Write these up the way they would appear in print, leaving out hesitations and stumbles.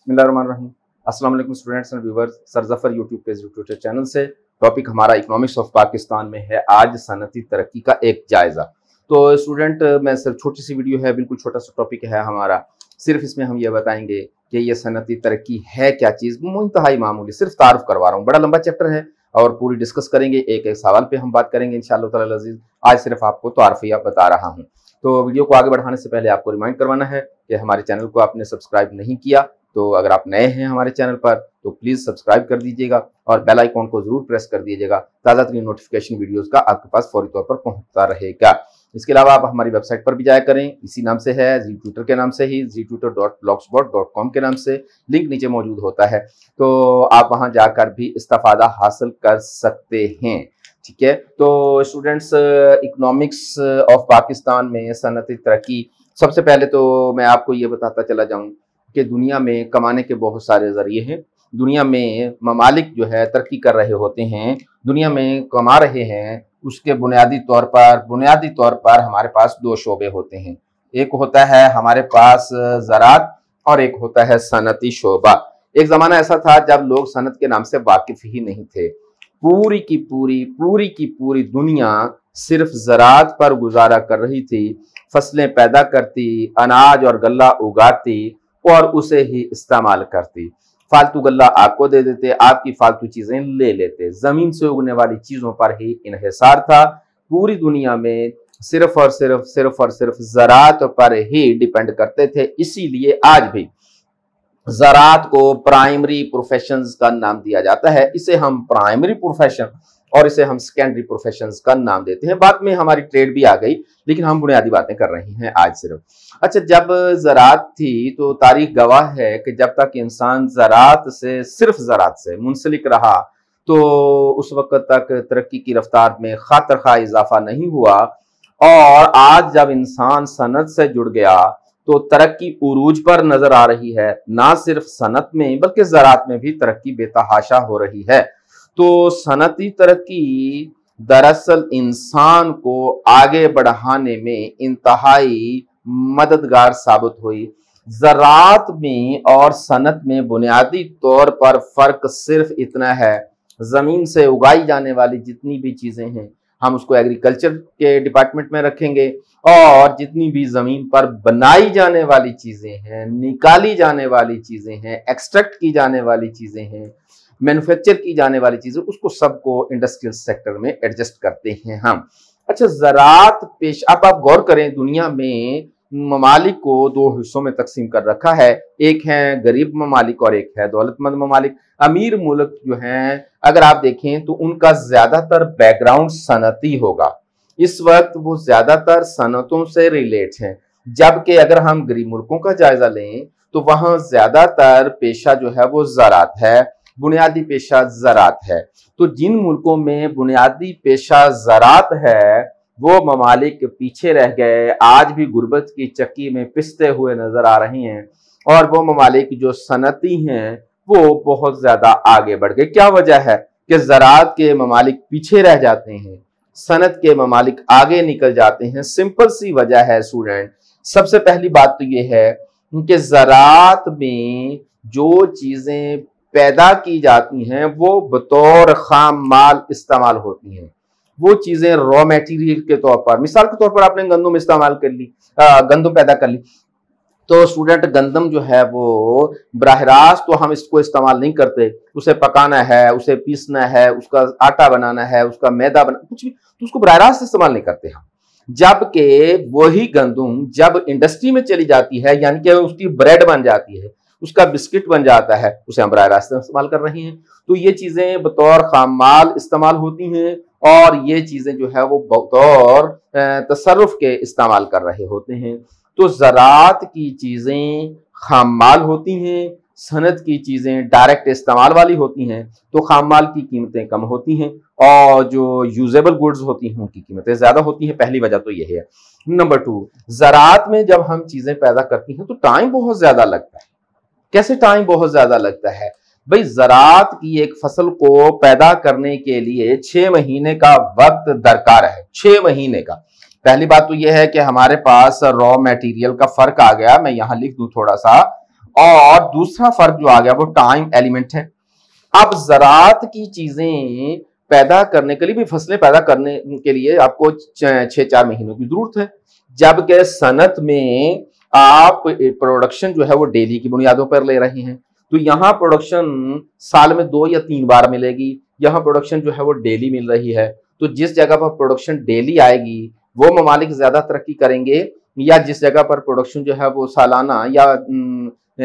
बिस्मिल्लाहिर्रहमानिर्रहीम। अस्सलाम वालेकुम students and viewers. Sir Zafar YouTube पे reputed चैनल से टॉपिक हमारा इकोनॉमिक्स ऑफ पाकिस्तान में है। आज सनती तरक्की का एक जायज़ा। तो स्टूडेंट, मैं सिर्फ छोटी सी वीडियो है, बिल्कुल छोटा सा टॉपिक है हमारा। सिर्फ इसमें हम ये बताएंगे कि ये सनती तरक्की है क्या चीज़, इंतहाई मामूली, सिर्फ तारुफ करवा रहा हूँ। बड़ा लंबा चैप्टर है और पूरी डिस्कस करेंगे, एक एक सवाल पे हम बात करेंगे इंशाअल्लाह ताला अज़ीज़। आज सिर्फ आपको तारुफिया बता रहा हूँ। तो वीडियो को आगे बढ़ाने से पहले आपको रिमाइंड करवाना है कि हमारे चैनल को आपने सब्सक्राइब नहीं किया, तो अगर आप नए हैं हमारे चैनल पर तो प्लीज़ सब्सक्राइब कर दीजिएगा और बेल आइकॉन को ज़रूर प्रेस कर दीजिएगा। ताज़ा तरीन नोटिफिकेशन वीडियोज़ का आपके पास फौरी तौर पर पहुंचता रहेगा। इसके अलावा आप हमारी वेबसाइट पर भी जाया करें, इसी नाम से है, reputed के नाम से ही, reputed.blogspot.com के नाम से, लिंक नीचे मौजूद होता है। तो आप वहां जाकर भी इस्तिफादा हासिल कर सकते हैं। ठीक है, तो स्टूडेंट्स, इकोनॉमिक्स ऑफ पाकिस्तान में सनती तरक्की, सबसे पहले तो मैं आपको ये बताता चला जाऊं कि दुनिया में कमाने के बहुत सारे जरिए हैं। दुनिया में ममालिक जो है तरक्की कर रहे होते हैं, दुनिया में कमा रहे हैं, उसके बुनियादी तौर पर हमारे पास दो शोबे होते हैं। एक होता है हमारे पास ज़राअत और एक होता है सनती शोबा। एक ज़माना ऐसा था जब लोग सनत के नाम से वाकिफ ही नहीं थे। पूरी की पूरी दुनिया सिर्फ ज़राअत पर गुजारा कर रही थी। फसलें पैदा करती, अनाज और गल्ला उगाती और उसे ही इस्तेमाल करती। फालतू गल्ला आपको दे देते, आपकी फालतू चीजें ले लेते। जमीन से उगने वाली चीजों पर ही इंहिसार था। पूरी दुनिया में सिर्फ और सिर्फ ज़राअत पर ही डिपेंड करते थे। इसीलिए आज भी ज़राअत को प्राइमरी प्रोफेशंस का नाम दिया जाता है। इसे हम प्राइमरी प्रोफेशन और इसे हम सेकेंडरी प्रोफेशंस का नाम देते हैं। बाद में हमारी ट्रेड भी आ गई, लेकिन हम बुनियादी बातें कर रहे हैं आज सिर्फ। अच्छा, जब ज़राअत थी तो तारीख गवाह है कि जब तक इंसान सिर्फ ज़राअत से मुंसलिक रहा तो उस वक्त तक तरक्की की रफ्तार में खातर इजाफा नहीं हुआ। और आज जब इंसान सनत से जुड़ गया तो तरक्की उरूज पर नजर आ रही है। ना सिर्फ सनत में बल्कि ज़राअत में भी तरक्की बेतहाशा हो रही है। तो सनती तरक्की दरअसल इंसान को आगे बढ़ाने में इंतहाई मददगार साबित हुई। ज़राअत में और सनत में बुनियादी तौर पर फर्क सिर्फ इतना है, जमीन से उगाई जाने वाली जितनी भी चीजें हैं हम उसको एग्रीकल्चर के डिपार्टमेंट में रखेंगे, और जितनी भी जमीन पर बनाई जाने वाली चीजें हैं, निकाली जाने वाली चीजें हैं, एक्सट्रैक्ट की जाने वाली चीजें हैं, मैन्युफैक्चर की जाने वाली चीजें, उसको सबको इंडस्ट्रियल सेक्टर में एडजस्ट करते हैं हम। अच्छा, ज़राअत पेश, आप गौर करें, दुनिया में ममालिक को दो हिस्सों में तकसीम कर रखा है। एक है गरीब ममालिक और एक है दौलतमंद ममालिक। अमीर मुल्क जो हैं, अगर आप देखें तो उनका ज्यादातर बैकग्राउंड सनती होगा। इस वक्त वो ज्यादातर सनतों से रिलेट हैं। जबकि अगर हम गरीब मुल्कों का जायजा लें तो वहां ज्यादातर पेशा जो है वो ज़राअत है, बुनियादी पेशा ज़राअत है। तो जिन मुल्कों में बुनियादी पेशा ज़राअत है वो ममालिक पीछे रह गए, आज भी गुर्बत की चक्की में पिसते हुए नजर आ रही हैं। और वो ममालिक जो सनती हैं वो बहुत ज्यादा आगे बढ़ गए। क्या वजह है कि ज़राअत के ममालिक पीछे रह जाते हैं, सनत के ममालिक आगे निकल जाते हैं? सिंपल सी वजह है स्टूडेंट। सबसे पहली बात तो ये है कि ज़राअत में जो चीजें पैदा की जाती हैं वो बतौर खाम माल इस्तेमाल होती हैं। वो चीजें रॉ मटेरियल के तौर पर, मिसाल के तौर पर आपने गंदम इस्तेमाल कर ली, गंदम पैदा कर ली, तो स्टूडेंट गंदम जो है वो बराह रास्त तो हम इसको इस्तेमाल नहीं करते। उसे पकाना है, उसे पीसना है, उसका आटा बनाना है, उसका मैदा बना, कुछ भी, तो उसको बराह रास्त इस्तेमाल नहीं करते हम। जबकि वही गंदम जब इंडस्ट्री में चली जाती है, यानी कि उसकी ब्रेड बन जाती है, उसका बिस्किट बन जाता है, उसे हम बराह रास्त इस्तेमाल कर रहे हैं। तो ये चीजें बतौर खामाल इस्तेमाल होती हैं और ये चीजें जो है वो बतौर तसर्रुफ के इस्तेमाल कर रहे होते हैं। तो ज़राअत की चीजें खामाल होती हैं, सनत की चीजें डायरेक्ट इस्तेमाल वाली होती हैं। तो खामाल की कीमतें कम होती हैं और जो यूजेबल गुड्स होती हैं उनकी कीमतें ज्यादा होती हैं। पहली वजह तो यही है। नंबर 2, ज़राअत में जब हम चीजें पैदा करती हैं तो टाइम बहुत ज्यादा लगता है। कैसे टाइम बहुत ज्यादा लगता है? भाई, ज़राअत की एक फसल को पैदा करने के लिए 6 महीने का वक्त दरकार है। 6 महीने का। पहली बात तो यह है कि हमारे पास रॉ मटेरियल का फर्क आ गया, मैं यहां लिख दूं थोड़ा सा, और दूसरा फर्क जो आ गया वो टाइम एलिमेंट है। अब ज़राअत की चीजें पैदा करने के लिए भी, फसलें पैदा करने के लिए आपको 6-4 महीनों की जरूरत है, जबकि सनत में आप प्रोडक्शन जो है वो डेली की बुनियादों पर ले रहे हैं। तो यहाँ प्रोडक्शन साल में 2 या 3 बार मिलेगी, यहाँ प्रोडक्शन जो है वो डेली मिल रही है। तो जिस जगह पर प्रोडक्शन डेली आएगी वो ममालिक ज्यादा तरक्की करेंगे, या जिस जगह पर प्रोडक्शन जो है वो सालाना या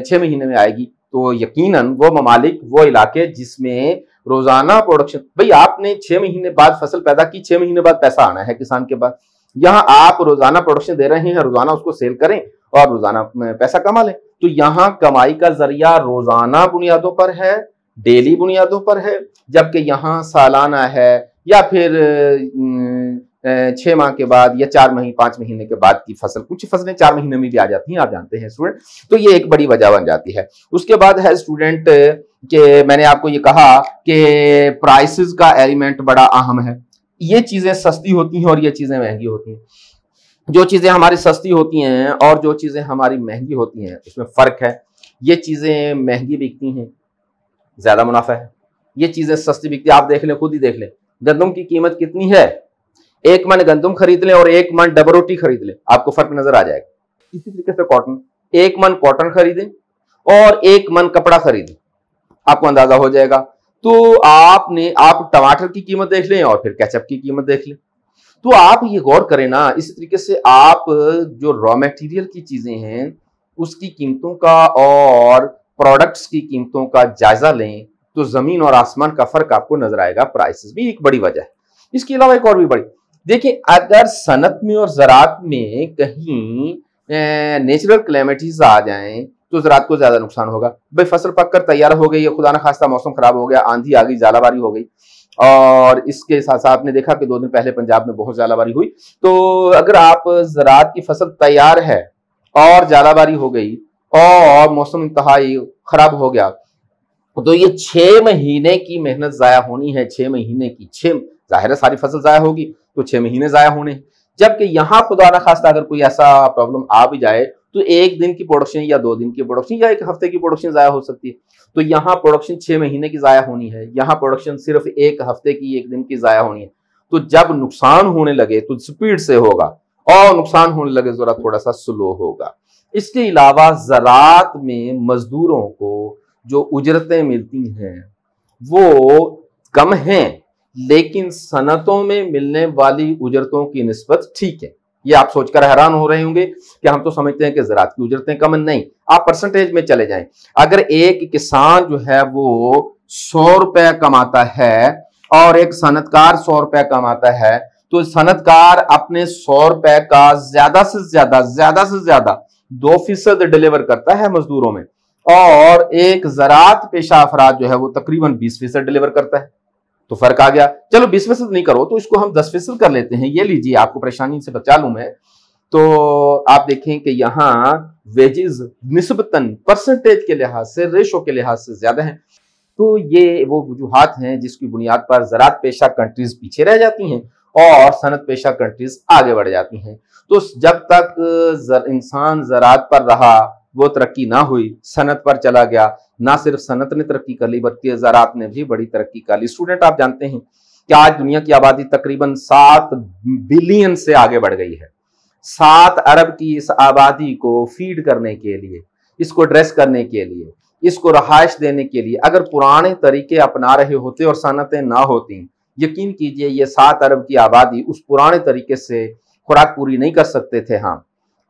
6 महीने में आएगी तो यकीनन वो ममालिक, वो इलाके जिसमें रोजाना प्रोडक्शन, भाई आपने 6 महीने बाद फसल पैदा की, 6 महीने बाद पैसा आना है किसान के पास। यहाँ आप रोजाना प्रोडक्शन दे रहे हैं, रोजाना उसको सेल करें और रोजाना पैसा कमा लें। तो यहाँ कमाई का जरिया रोजाना बुनियादों पर है, डेली बुनियादों पर है, जबकि यहाँ सालाना है या फिर 6 माह के बाद या 5 महीने के बाद की फसल। कुछ फसलें 4 महीने में भी आ जाती हैं, आप जानते हैं स्टूडेंट। तो ये एक बड़ी वजह बन जाती है। उसके बाद है स्टूडेंट के मैंने आपको ये कहा कि प्राइसेस का एलिमेंट बड़ा अहम है। ये चीजें सस्ती होती हैं और ये चीजें महंगी होती हैं। जो चीजें हमारी सस्ती होती हैं और जो चीजें हमारी महंगी होती हैं उसमें फर्क है। ये चीजें महंगी बिकती हैं, ज्यादा मुनाफा है। ये चीजें सस्ती बिकती है, आप देख लें, खुद ही देख लें, गंदम की कीमत कितनी है। 1 मन गंदम खरीद लें और 1 मन डबल रोटी खरीद लें, आपको फर्क नजर आ जाएगा। इसी तरीके से कॉटन, 1 मन कॉटन खरीदें और 1 मन कपड़ा खरीदें, आपको अंदाजा हो जाएगा। तो आप टमाटर की कीमत देख लें और फिर केचप की कीमत देख लें। तो आप ये गौर करें ना, इसी तरीके से आप जो रॉ मटेरियल की चीजें हैं उसकी कीमतों का और प्रोडक्ट्स की कीमतों का जायजा लें तो जमीन और आसमान का फर्क आपको नजर आएगा। प्राइसेस भी एक बड़ी वजह है। इसके अलावा एक और भी बड़ी, देखिए, अगर सनत में और ज़राअत में कहीं नेचुरल क्लैमिटीज आ जाएं तो ज़राअत को ज्यादा नुकसान होगा। भाई फसल पककर तैयार हो गई है, खुदा न खास्ता मौसम खराब हो गया, आंधी आ गई, जालाबारी हो गई, और इसके साथ साथ आपने देखा कि 2 दिन पहले पंजाब में बहुत जालाबारी हुई। तो अगर आप ज़राअत की फसल तैयार है और जालाबारी हो गई और मौसम इंतहाई खराब हो गया, तो ये 6 महीने की मेहनत जाया होनी है। 6 महीने की, जाहिर है सारी फसल जाया होगी तो 6 महीने जाया होने। जबकि यहाँ खुदा न खास्ता अगर कोई ऐसा प्रॉब्लम आ भी जाए तो 1 दिन की प्रोडक्शन या 2 दिन की प्रोडक्शन या 1 हफ्ते की प्रोडक्शन जाया हो सकती है। तो यहाँ प्रोडक्शन 6 महीने की जाया होनी है, यहाँ प्रोडक्शन सिर्फ 1 हफ्ते की, 1 दिन की जाया होनी है। तो जब नुकसान होने लगे तो स्पीड से होगा और नुकसान होने लगे जरा थोड़ा सा स्लो होगा। इसके अलावा ज़राअत में मजदूरों को जो उजरतें मिलती हैं वो कम हैं, लेकिन सनतों में मिलने वाली उजरतों की निस्बत ठीक है। ये आप सोचकर हैरान हो रहे होंगे कि हम तो समझते हैं कि ज़राअत की उजरतें कम, नहीं। आप परसेंटेज में चले जाएं, अगर एक किसान जो है वो 100 रुपए कमाता है और एक सनतकार 100 रुपए कमाता है, तो सनतकार अपने 100 रुपए का ज्यादा से ज्यादा 2% डिलीवर करता है मजदूरों में, और एक ज़राअत पेशा अफराद जो है वो तकरीबन 20% डिलीवर करता है। तो फर्क आ गया। चलो 20% नहीं करो तो इसको हम 10% कर लेते हैं। ये लीजिए, आपको परेशानी से बचा लूं मैं। तो आप देखें कि यहाँ वेजेस निस्बतन परसेंटेज के लिहाज से, रेशो के लिहाज से ज्यादा है। तो ये वो वजूहात हैं जिसकी बुनियाद पर ज़राअत पेशा कंट्रीज पीछे रह जाती हैं और सनत पेशा कंट्रीज आगे बढ़ जाती हैं। तो जब तक इंसान ज़राअत पर रहा वो तरक्की ना हुई, सनत पर चला गया, ना सिर्फ सनत ने तरक्की कर ली बल्कि ज़राअत ने भी बड़ी तरक्की कर ली। स्टूडेंट, आप जानते हैं कि आज दुनिया की आबादी तकरीबन 7 बिलियन से आगे बढ़ गई है। 7 अरब की इस आबादी को फीड करने के लिए, इसको ड्रेस करने के लिए, इसको रहाइश देने के लिए अगर पुराने तरीके अपना रहे होते और सनतें ना होती, यकीन कीजिए ये 7 अरब की आबादी उस पुराने तरीके से खुराक पूरी नहीं कर सकते थे।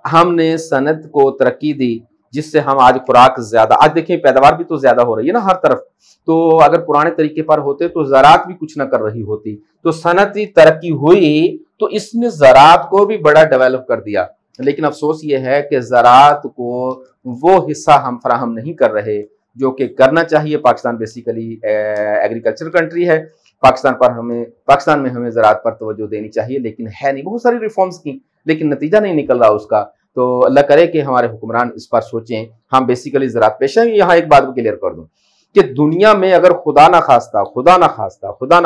हमने सनत को तरक्की दी जिससे हम आज खुराक ज्यादा, आज देखिए पैदावार भी तो ज्यादा हो रही है ना हर तरफ। तो अगर पुराने तरीके पर होते तो ज़राअत भी कुछ ना कर रही होती। तो सनती तरक्की हुई तो इसने ज़राअत को भी बड़ा डेवलप कर दिया। लेकिन अफसोस ये है कि ज़राअत को वो हिस्सा हम फराहम नहीं कर रहे जो कि करना चाहिए। पाकिस्तान बेसिकली एग्रीकल्चर कंट्री है। पाकिस्तान में हमें ज़राअत पर तवज्जो देनी चाहिए, लेकिन है नहीं। बहुत सारी रिफॉर्म्स की लेकिन नतीजा नहीं निकल रहा उसका। तो अल्लाह करे कि हमारे हुक्मरान इस पर सोचें। हम बेसिकली ज़राअत पेशा हैं। यहाँ एक बात क्लियर कर दूं कि दुनिया में अगर खुदा ना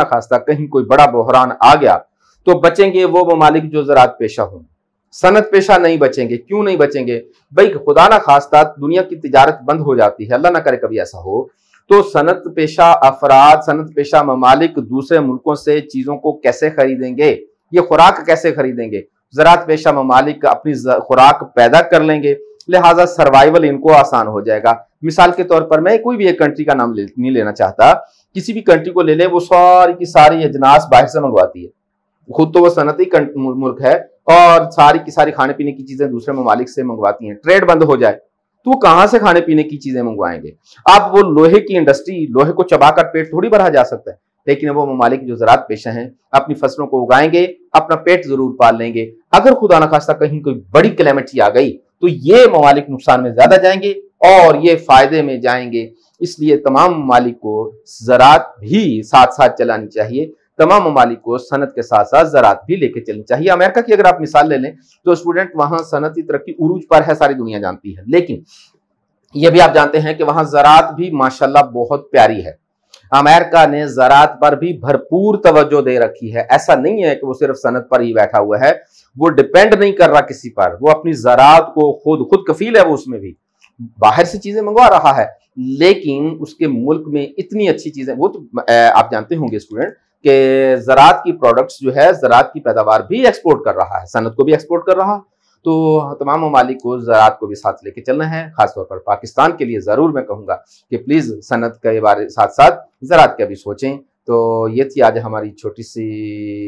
खास्ता कहीं कोई बड़ा बहरान आ गया तो बचेंगे वो ममालिक जो ज़राअत पेशा हों। सनत पेशा नहीं बचेंगे। क्यों नहीं बचेंगे भाई? खुदा ना खास्ता दुनिया की तिजारत बंद हो जाती है, अल्लाह ना करे कभी ऐसा हो, तो सनत पेशा अफराद, सनत पेशा ममालिक दूसरे मुल्कों से चीजों को कैसे खरीदेंगे? ये खुराक कैसे खरीदेंगे? ज़राअत पेशा ममालिक अपनी खुराक पैदा कर लेंगे, लिहाजा सर्वाइवल इनको आसान हो जाएगा। मिसाल के तौर पर मैं कोई भी एक कंट्री का नाम नहीं लेना चाहता, किसी भी कंट्री को ले ले, वो सारी की सारी अजनास बाहर से मंगवाती है, खुद तो वो सनती मुल्क है और सारी की सारी खाने पीने की चीजें दूसरे ममालिक से मंगवाती हैं। ट्रेड बंद हो जाए तो कहां से खाने पीने की चीजें मंगवाएंगे? आप वो लोहे की इंडस्ट्री, लोहे को चबाकर पेट थोड़ी भरा जा सकता है, लेकिन वो ममालिक जो ज़राअत पेशा हैं अपनी फसलों को उगाएंगे, अपना पेट जरूर पाल लेंगे। अगर खुदा न खास्ता कहीं कोई बड़ी कैलेमिटी आ गई तो ये ममालिक नुकसान में ज्यादा जाएंगे और ये फायदे में जाएंगे। इसलिए तमाम ममालिक को ज़राअत भी साथ साथ चलानी चाहिए, तमाम ममालिक को सनत के साथ साथ ज़राअत भी लेके चलनी चाहिए। अमेरिका की अगर आप मिसाल ले लें तो स्टूडेंट वहां सनती तरक्की उरूज पर है, सारी दुनिया जानती है, लेकिन यह भी आप जानते हैं कि वहां ज़राअत भी माशाल्लाह बहुत प्यारी है। अमेरिका ने ज़राअत पर भी भरपूर तवज्जो दे रखी है। ऐसा नहीं है कि वो सिर्फ सनत पर ही बैठा हुआ है, वो डिपेंड नहीं कर रहा किसी पर, वो अपनी ज़राअत को खुद कफील है, वो उसमें भी बाहर से चीजें मंगवा रहा है, लेकिन उसके मुल्क में इतनी अच्छी चीजें, वो तो आप जानते होंगे स्टूडेंट कि ज़राअत की प्रोडक्ट्स जो है, ज़राअत की पैदावार भी एक्सपोर्ट कर रहा है, सनत को भी एक्सपोर्ट कर रहा। तो तमाम ममालिक को ज़राअत को भी साथ लेके चलना है। खासतौर पर पाकिस्तान के लिए जरूर मैं कहूंगा कि प्लीज सनत के बारे साथ साथ ज़राअत का भी सोचें। तो ये थी आज हमारी छोटी सी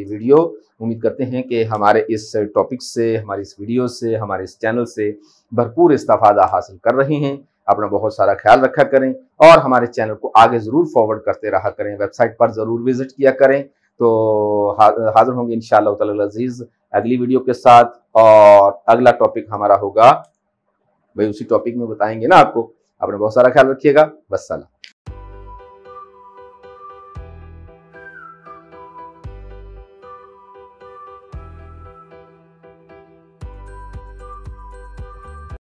वीडियो। उम्मीद करते हैं कि हमारे इस टॉपिक से, हमारी इस वीडियो से, हमारे इस चैनल से भरपूर इस्तेफादा हासिल कर रहे हैं। अपना बहुत सारा ख्याल रखा करें और हमारे चैनल को आगे ज़रूर फॉरवर्ड करते रहा करें, वेबसाइट पर ज़रूर विजिट किया करें। तो हाजिर होंगे इंशाअल्लाह ताला अज़ीज़ अगली वीडियो के साथ, और अगला टॉपिक हमारा होगा, भाई उसी टॉपिक में बताएंगे ना आपको। अपना बहुत सारा ख्याल रखिएगा। बस सलाम।